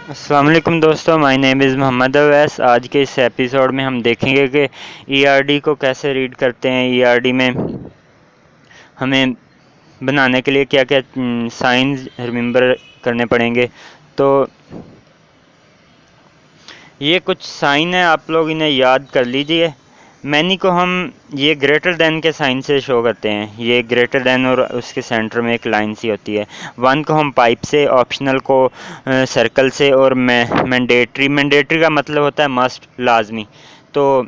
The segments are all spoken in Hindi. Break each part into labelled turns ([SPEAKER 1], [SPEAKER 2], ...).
[SPEAKER 1] अस्सलाम वालेकुम दोस्तों, my name is Mohammad Awais. आज के इस एपिसोड में हम देखेंगे कि ईआरडी को कैसे रीड करते हैं। ईआरडी में हमें बनाने के लिए क्या क्या साइंस रिमेंबर करने पड़ेंगे। तो ये कुछ साइन है, आप लोग इन्हें याद कर लीजिए। मैनी को हम ये ग्रेटर देन के साइन से शो करते हैं। ये ग्रेटर देन और उसके सेंटर में एक लाइन सी होती है। वन को हम पाइप से, ऑप्शनल को सर्कल से, और मैंडेटरी का मतलब होता है मस्ट, लाजमी। तो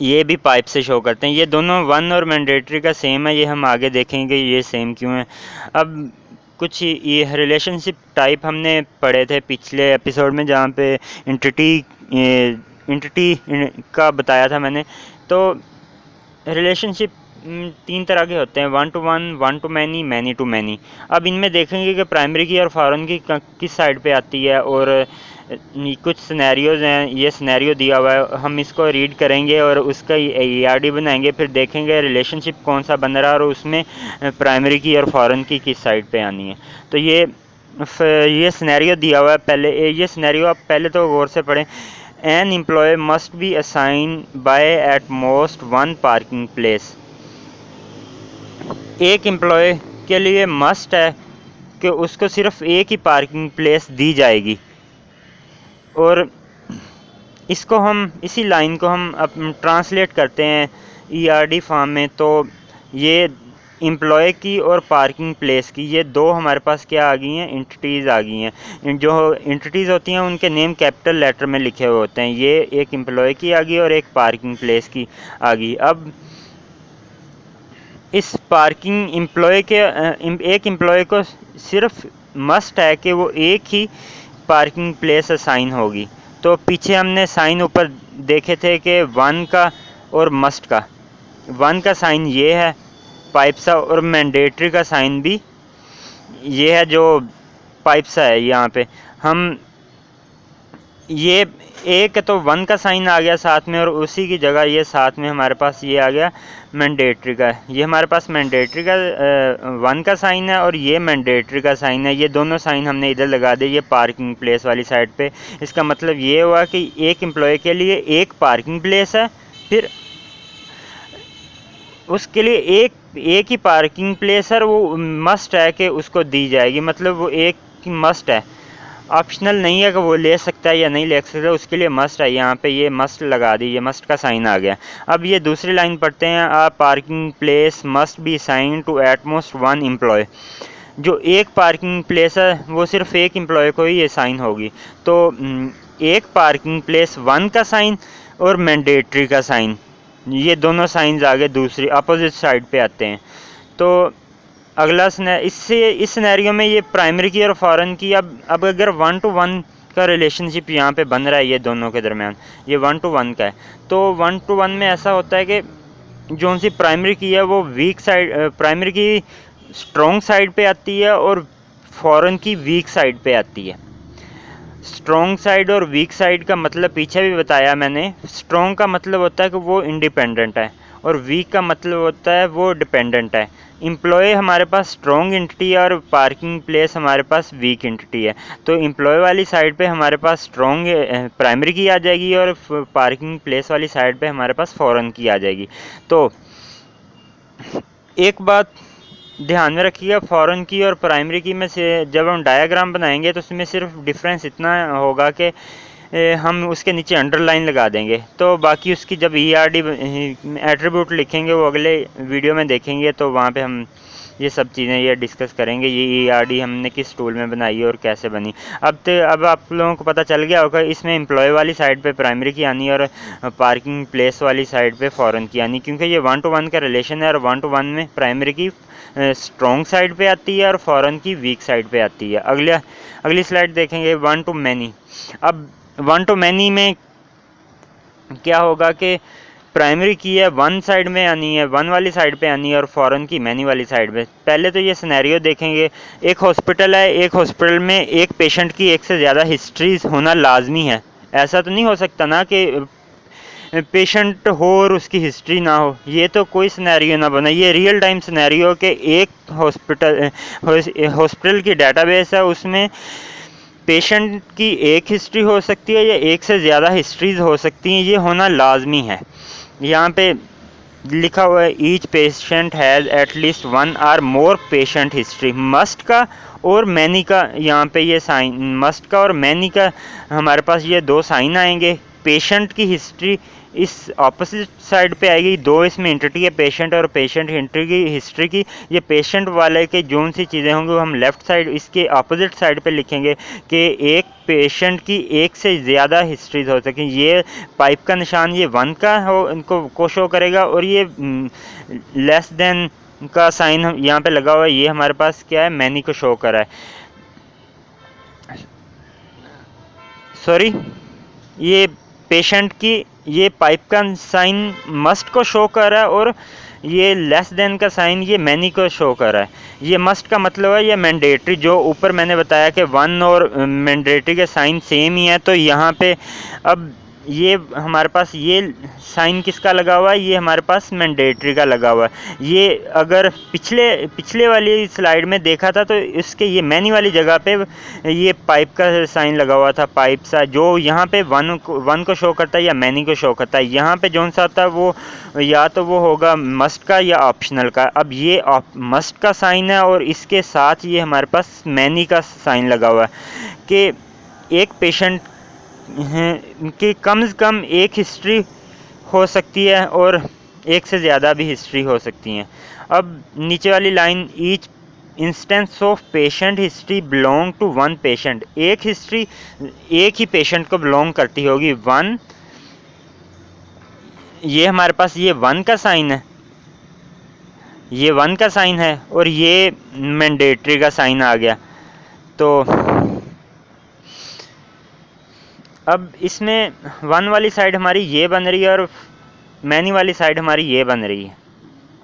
[SPEAKER 1] ये भी पाइप से शो करते हैं। ये दोनों वन और मैंडेटरी का सेम है, ये हम आगे देखेंगे ये सेम क्यों है। अब कुछ ये रिलेशनशिप टाइप हमने पढ़े थे पिछले एपिसोड में, जहाँ पे इंटिटी का बताया था मैंने। तो रिलेशनशिप तीन तरह के होते हैं, one to one, one to many, many to many. अब इनमें देखेंगे कि प्राइमरी की और फॉरेन की किस साइड पे आती है, और कुछ सिनेरियोज हैं। ये सिनेरियो दिया हुआ है, हम इसको रीड करेंगे और उसका ईआरडी बनाएंगे, फिर देखेंगे रिलेशनशिप कौन सा बन रहा है और उसमें प्राइमरी की और फॉरेन की किस साइड पे आनी है। तो ये सिनेरियो दिया हुआ है। पहले ये सिनेरियो आप पहले तो गौर से पढ़ें। An employee must be assign by at most one parking place. एक एम्प्लॉय के लिए मस्ट है कि उसको सिर्फ एक ही पार्किंग प्लेस दी जाएगी। और इसको हम, इसी लाइन को हम ट्रांसलेट करते हैं ईआरडी फॉर्म में। तो ये एम्प्लॉय की और पार्किंग प्लेस की, ये दो हमारे पास क्या आ गई हैं, एंटिटीज़ आ गई हैं। जो एंटिटीज़ होती हैं उनके नेम कैपिटल लेटर में लिखे हुए होते हैं। ये एक एम्प्लॉय की आ गई और एक पार्किंग प्लेस की आ गई। अब इस पार्किंग एम्प्लॉय के एक एम्प्लॉय को सिर्फ मस्ट है कि वो एक ही पार्किंग प्लेस असाइन होगी। तो पीछे हमने साइन ऊपर देखे थे कि वन का और मस्ट का। वन का साइन ये है पाइप सा, और मैंडेटरी का साइन भी ये है जो पाइप सा है। यहाँ पे हम ये एक तो वन का साइन आ गया साथ में, और उसी की जगह ये साथ में हमारे पास ये आ गया मैंडेटरी का। ये हमारे पास मैंडेटरी का वन का साइन है और ये मैंडेटरी का साइन है। ये दोनों साइन हमने इधर लगा दिए, ये पार्किंग प्लेस वाली साइड पे। इसका मतलब ये हुआ कि एक एम्प्लॉय के लिए एक पार्किंग प्लेस है, फिर उसके लिए एक ही पार्किंग प्लेस है, और वो मस्ट है कि उसको दी जाएगी। मतलब वो एक मस्ट है, ऑप्शनल नहीं है कि वो ले सकता है या नहीं ले सकता, उसके लिए मस्ट है। यहाँ पे ये मस्ट लगा दी, ये मस्ट का साइन आ गया। अब ये दूसरी लाइन पढ़ते हैं, a parking place must be sign to at most one employee. जो एक पार्किंग प्लेस है वो सिर्फ एक एम्प्लॉय को ही ये साइन होगी। तो एक पार्किंग प्लेस वन का साइन और मैंडेटरी का साइन, ये दोनों साइंस आगे दूसरी अपोजिट साइड पे आते हैं। तो अगला इससे इस सिनेरियो में ये प्राइमरी की और फॉरेन की। अब अगर वन टू वन का रिलेशनशिप यहाँ पे बन रहा है ये दोनों के दरमियान, ये वन टू वन का है। तो वन टू वन में ऐसा होता है कि जो सी प्राइमरी की है वो वीक साइड, प्राइमरी की स्ट्रॉन्ग साइड पे आती है और फॉरेन की वीक साइड पे आती है। स्ट्रॉन्ग साइड और वीक साइड का मतलब पीछे भी बताया मैंने। स्ट्रॉन्ग का मतलब होता है कि वो इंडिपेंडेंट है, और वीक का मतलब होता है वो डिपेंडेंट है। एम्प्लॉय हमारे पास स्ट्रॉन्ग एंटिटी है और पार्किंग प्लेस हमारे पास वीक एंटिटी है। तो एम्प्लॉय वाली साइड पे हमारे पास स्ट्रॉन्ग प्राइमरी की आ जाएगी, और पार्किंग प्लेस वाली साइड पे हमारे पास फॉरेन की आ जाएगी। तो एक बात ध्यान में रखिएगा, फॉरेन की और प्राइमरी की में से जब हम डायग्राम बनाएंगे तो उसमें सिर्फ डिफरेंस इतना होगा कि हम उसके नीचे अंडरलाइन लगा देंगे। तो बाकी उसकी जब ईआरडी एट्रीब्यूट लिखेंगे वो अगले वीडियो में देखेंगे, तो वहाँ पे हम ये सब चीज़ें ये डिस्कस करेंगे, ये ईआरडी हमने किस टूल में बनाई और कैसे बनी। अब आप लोगों को पता चल गया होगा, इसमें एम्प्लॉय वाली साइड पे प्राइमरी की आनी है और पार्किंग प्लेस वाली साइड पे फॉरेन की आनी, क्योंकि ये वन टू वन का रिलेशन है। और वन टू वन में प्राइमरी की स्ट्रॉन्ग साइड पे आती है और फॉरेन की वीक साइड पे आती है। अगली स्लाइड देखेंगे, वन टू मैनी। अब वन टू मैनी में क्या होगा कि प्राइमरी की है वन साइड में आनी है, वन वाली साइड पे आनी है, और फॉरेन की मैनी वाली साइड पे। पहले तो ये सिनेरियो देखेंगे, एक हॉस्पिटल है, एक हॉस्पिटल में एक पेशेंट की एक से ज़्यादा हिस्ट्रीज होना लाजमी है। ऐसा तो नहीं हो सकता ना कि पेशेंट हो और उसकी हिस्ट्री ना हो। ये तो कोई सिनेरियो ना बना, ये रियल टाइम सिनेरियो के एक हॉस्पिटल की डेटाबेस है, उसमें पेशेंट की एक हिस्ट्री हो सकती है या एक से ज़्यादा हिस्ट्रीज हो सकती हैं, ये होना लाजमी है। यहाँ पे लिखा हुआ है each patient has at least one or more patient history. Must का और मैनी का यहाँ पे ये साइन, मस्ट का और मैनी का हमारे पास ये दो साइन आएंगे। पेशेंट की हिस्ट्री इस ऑपोजिट साइड पे आएगी, दो इसमें एंटिटी है, पेशेंट और पेशेंट हिस्ट्री की। ये पेशेंट वाले के जो सी चीज़ें होंगी वो हम लेफ़्ट साइड इसके ऑपोजिट साइड पे लिखेंगे कि एक पेशेंट की एक से ज़्यादा हिस्ट्रीज हो सकें। ये पाइप का निशान ये 1 का हो इनको को शो करेगा, और ये लेस देन का साइन यहाँ पे लगा हुआ है, ये हमारे पास क्या है, मैनी को शो कर रहा है। सॉरी, ये पेशेंट की ये पाइप का साइन मस्ट को शो कर रहा है, और ये लेस देन का साइन ये मैनी को शो कर रहा है। ये मस्ट का मतलब है ये मैंडेटरी, जो ऊपर मैंने बताया कि 1 और मैंडेटरी के साइन सेम ही है। तो यहाँ पे अब ये हमारे पास ये साइन किसका लगा हुआ है, ये हमारे पास मैंडेटरी का लगा हुआ है। ये अगर पिछले वाली स्लाइड में देखा था तो इसके ये मैनी वाली जगह पे ये पाइप का साइन लगा हुआ था, पाइप सा, जो यहाँ पे 1 को शो करता है या मैनी को शो करता है। यहाँ पे जौन सा होता है वो या तो वो होगा मस्ट का या ऑप्शनल का। अब ये मस्ट का साइन है और इसके साथ ये हमारे पास मैनी का साइन लगा हुआ है कि एक पेशेंट कि कम से कम एक हिस्ट्री हो सकती है और एक से ज़्यादा भी हिस्ट्री हो सकती हैं। अब नीचे वाली line, each instance of patient history belong to 1 patient. एक हिस्ट्री एक ही पेशेंट को बिलोंग करती होगी। 1, ये हमारे पास ये 1 का साइन है, ये 1 का साइन है, और ये मैंडेटरी का साइन आ गया। तो अब इसमें 1 वाली साइड हमारी ये बन रही है और मैनी वाली साइड हमारी ये बन रही है।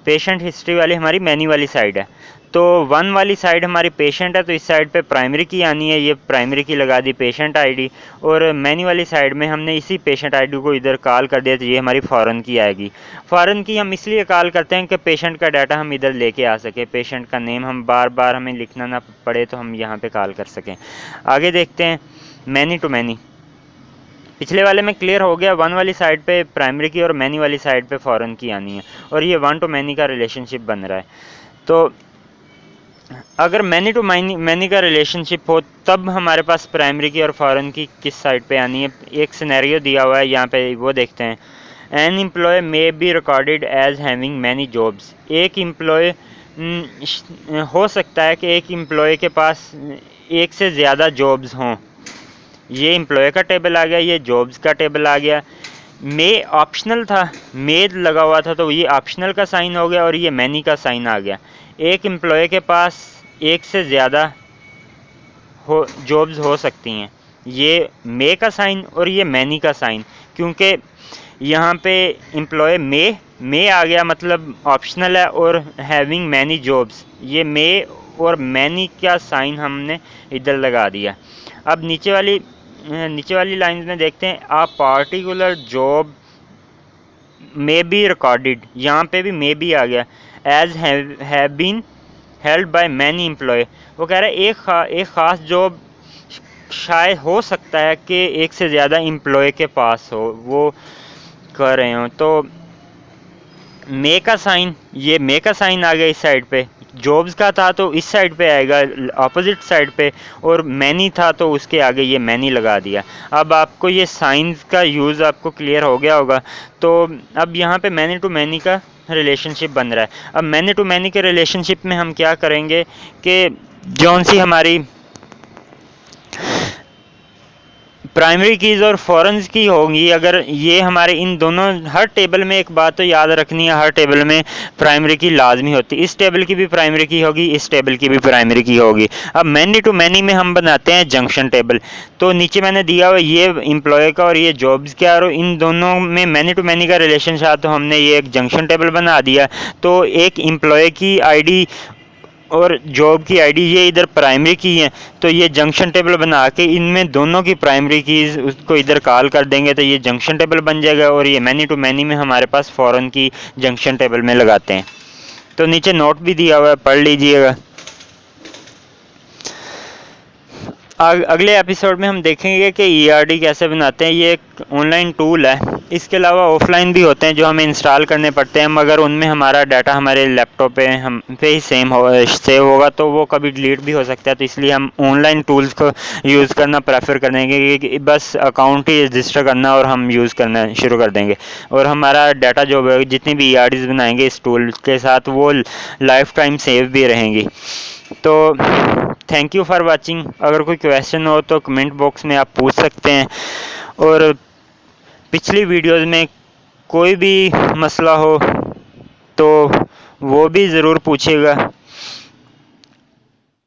[SPEAKER 1] पेशेंट हिस्ट्री वाली हमारी मैनी वाली साइड है। तो 1 वाली साइड हमारी पेशेंट है, तो इस साइड पे प्राइमरी की आनी है, ये प्राइमरी की लगा दी पेशेंट आईडी, और मैनी वाली साइड में हमने इसी पेशेंट आईडी को इधर कॉल कर दिया, तो ये हमारी फॉरेन की आएगी। फॉरेन की हम इसलिए कॉल करते हैं कि पेशेंट का डाटा हम इधर लेके आ सके, पेशेंट का नेम हम बार बार हमें लिखना ना पड़े, तो हम यहाँ पे कॉल कर सकें। आगे देखते हैं मैनी टू मैनी। पिछले वाले में क्लियर हो गया, 1 वाली साइड पे प्राइमरी की और मैनी वाली साइड पे फॉरेन की आनी है, और ये 1 टू मैनी का रिलेशनशिप बन रहा है। तो अगर मैनी टू मैनी का रिलेशनशिप हो तब हमारे पास प्राइमरी की और फॉरेन की किस साइड पे आनी है। एक सिनेरियो दिया हुआ है यहाँ पे, वो देखते हैं। An employee may be recorded as having many jobs. एक एम्प्लॉय हो सकता है कि एक एम्प्लॉय के पास एक से ज़्यादा जॉब्स हों। ये एम्प्लॉय का टेबल आ गया, ये जॉब्स का टेबल आ गया। मे ऑप्शनल था, मे लगा हुआ था, तो ये ऑप्शनल का साइन हो गया, और ये मैनी का साइन आ गया। एक एम्प्लॉय के पास एक से ज़्यादा जॉब्स हो सकती हैं, ये मे का साइन और ये मैनी का साइन, क्योंकि यहाँ पे एम्प्लॉय मे आ गया, मतलब ऑप्शनल है, और हैविंग मैनी जॉब्स, ये मे और मैनी का साइन हमने इधर लगा दिया। अब नीचे वाली लाइन में देखते हैं, a particular job may be recorded, यहाँ पे भी मे बी आ गया, as have been held by many employ. वो कह रहा है एक ख़ास जॉब शायद हो सकता है कि एक से ज़्यादा एम्प्लॉय के पास हो, वो कर रहे हो। तो मे का साइन, ये मे का साइन आ गया इस साइड पे, जॉब्स का था तो इस साइड पे आएगा ऑपोजिट साइड पे, और मैनी था तो उसके आगे ये मैनी लगा दिया। अब आपको ये साइंस का यूज़ आपको क्लियर हो गया होगा। तो अब यहाँ पे मैनी टू मैनी का रिलेशनशिप बन रहा है। अब मैनी टू मैनी के रिलेशनशिप में हम क्या करेंगे कि जौन सी हमारी प्राइमरी कीज़ और फॉरेन की होंगी, अगर ये हमारे इन दोनों, हर टेबल में एक बात तो याद रखनी है, हर टेबल में प्राइमरी की लाजमी होती है। इस टेबल की भी प्राइमरी की होगी, इस टेबल की भी प्राइमरी की होगी। अब मैनी टू मैनी में हम बनाते हैं जंक्शन टेबल। तो नीचे मैंने दिया हुआ ये एम्प्लॉय का और ये जॉब्स का, और इन दोनों में मैनी टू मैनी का रिलेशन था, तो हमने ये एक जंक्शन टेबल बना दिया। तो एक एम्प्लॉय की आईडी और जॉब की आईडी ये इधर प्राइमरी की है, तो ये जंक्शन टेबल बना के इनमें दोनों की प्राइमरी कीज़ उसको इधर कॉल कर देंगे, तो ये जंक्शन टेबल बन जाएगा। और ये मैनी टू मैनी में हमारे पास फॉरेन की जंक्शन टेबल में लगाते हैं। तो नीचे नोट भी दिया हुआ है, पढ़ लीजिएगा। अगले एपिसोड में हम देखेंगे कि ERD कैसे बनाते हैं। ये एक ऑनलाइन टूल है। इसके अलावा ऑफलाइन भी होते हैं जो हमें इंस्टॉल करने पड़ते हैं, मगर उनमें हमारा डाटा हमारे लैपटॉप पे हम पे ही सेव होगा, तो वो कभी डिलीट भी हो सकता है। तो इसलिए हम ऑनलाइन टूल्स को यूज़ करना प्रेफर करेंगे कि बस अकाउंट ही रजिस्टर करना और हम यूज़ करना शुरू कर देंगे, और हमारा डाटा जो जितनी भी ERDs बनाएंगे इस टूल के साथ वो लाइफ टाइम सेव भी रहेंगी। तो थैंक यू फॉर वाचिंग। अगर कोई क्वेश्चन हो तो कमेंट बॉक्स में आप पूछ सकते हैं, और पिछली वीडियोस में कोई भी मसला हो तो वो भी ज़रूर पूछिएगा।